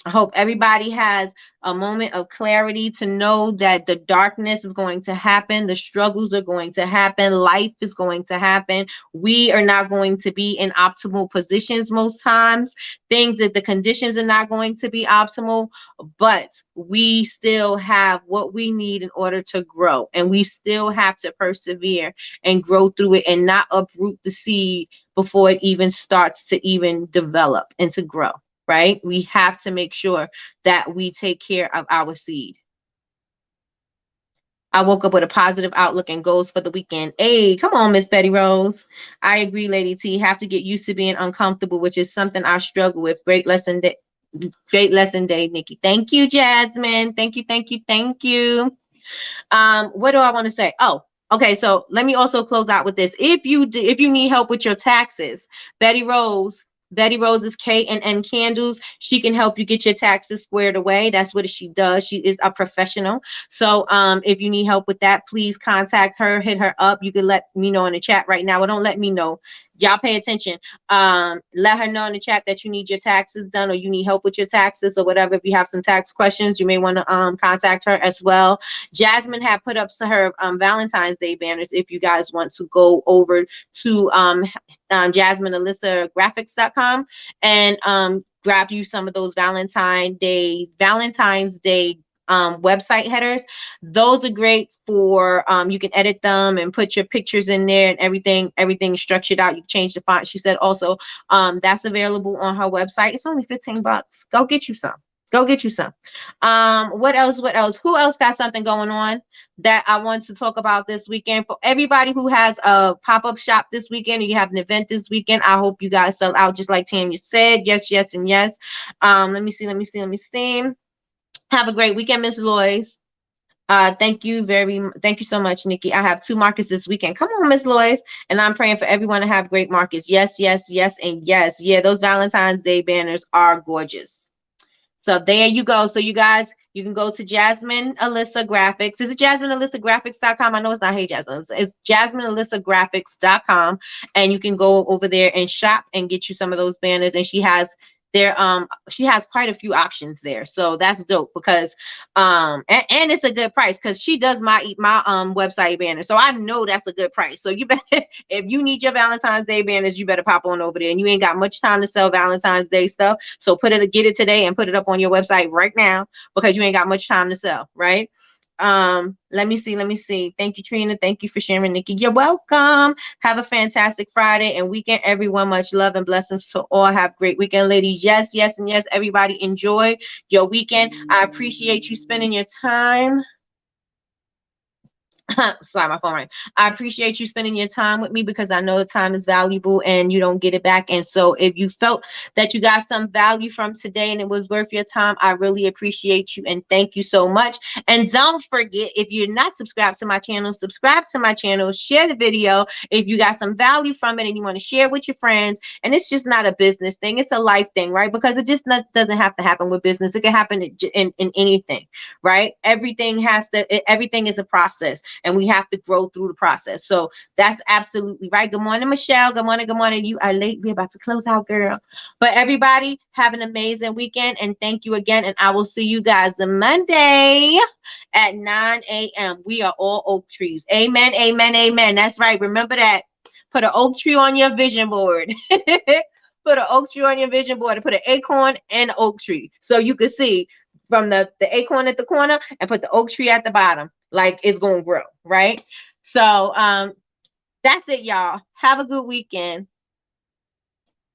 I hope everybody has a moment of clarity to know that the darkness is going to happen. The struggles are going to happen. Life is going to happen. We are not going to be in optimal positions most times. The conditions are not going to be optimal, but we still have what we need in order to grow. And we still have to persevere and grow through it and not uproot the seed before it even starts to even develop and to grow. Right? We have to make sure that we take care of our seed. I woke up with a positive outlook and goals for the weekend. Hey, come on, Miss Betty Rose. I agree, Lady T. Have to get used to being uncomfortable, which is something I struggle with. Great lesson day, Nikki. Thank you, Jasmine. Thank you, thank you, thank you. What do I want to say? Oh, okay. So let me also close out with this. If you need help with your taxes, Betty Rose's K&N Candles. She can help you get your taxes squared away. That's what she does. She is a professional. So if you need help with that, please contact her, hit her up. You can let me know in the chat right now. Or don't let me know. Y'all pay attention. Let her know in the chat that you need your taxes done or you need help with your taxes or whatever. If you have some tax questions, you may want to contact her as well. Jasmine had put up her Valentine's Day banners if you guys want to go over to JasmineAlyssaGraphics.com and grab you some of those Valentine's Day website headers. Those are great for you can edit them and put your pictures in there and everything structured out. You can change the font. She said also that's available on her website. It's only $15. Go get you some. Go get you some. What else? What else? Who else got something going on that I want to talk about this weekend? For everybody who has a pop-up shop this weekend, or you have an event this weekend, I hope you guys sell out just like Tanya said. Yes, yes, and yes. Let me see, let me see, let me see. Have a great weekend, Miss Lois. Thank you so much, Nikki. I have 2 markets this weekend. Come on, Miss Lois. And I'm praying for everyone to have great markets. Yes, yes, yes, and yes. Yeah, those Valentine's Day banners are gorgeous. So there you go. So you guys, you can go to Jasmine Alyssa Graphics. Is it JasmineAlyssaGraphics.com? I know it's not Hey Jasmine. It's JasmineAlyssaGraphics.com. And you can go over there and shop and get you some of those banners. And she has quite a few options there. So that's dope because and it's a good price because she does my website banner. So I know that's a good price. So you better, if you need your Valentine's Day banners, you better pop on over there. And you ain't got much time to sell Valentine's Day stuff. So get it today and put it up on your website right now because you ain't got much time to sell, right? Let me see, let me see. Thank you, Trina. Thank you for sharing, Nikki. You're welcome. Have a fantastic Friday and weekend, everyone. Much love and blessings to all. Have a great weekend, ladies. Yes, yes, and yes, everybody. Enjoy your weekend. I appreciate you spending your time. Sorry, my phone rang. I appreciate you spending your time with me because I know the time is valuable and you don't get it back. And so if you felt that you got some value from today and it was worth your time, I really appreciate you and thank you so much. And don't forget, if you're not subscribed to my channel, subscribe to my channel, share the video if you got some value from it and you want to share with your friends. And it's just not a business thing, it's a life thing, right? Because it just doesn't have to happen with business. It can happen in anything, right? Everything is a process and we have to grow through the process. So that's absolutely right. Good morning, Michelle. Good morning. Good morning. You are late. We're about to close out, girl. But everybody have an amazing weekend and thank you again. And I will see you guys on Monday at 9 a.m. We are all oak trees. Amen. Amen. Amen. That's right. Remember that. Put an oak tree on your vision board. Put an oak tree on your vision board and put an acorn and an oak tree so you can see from the acorn at the corner and put the oak tree at the bottom. Like it's gonna grow, right? So that's it, y'all. Have a good weekend.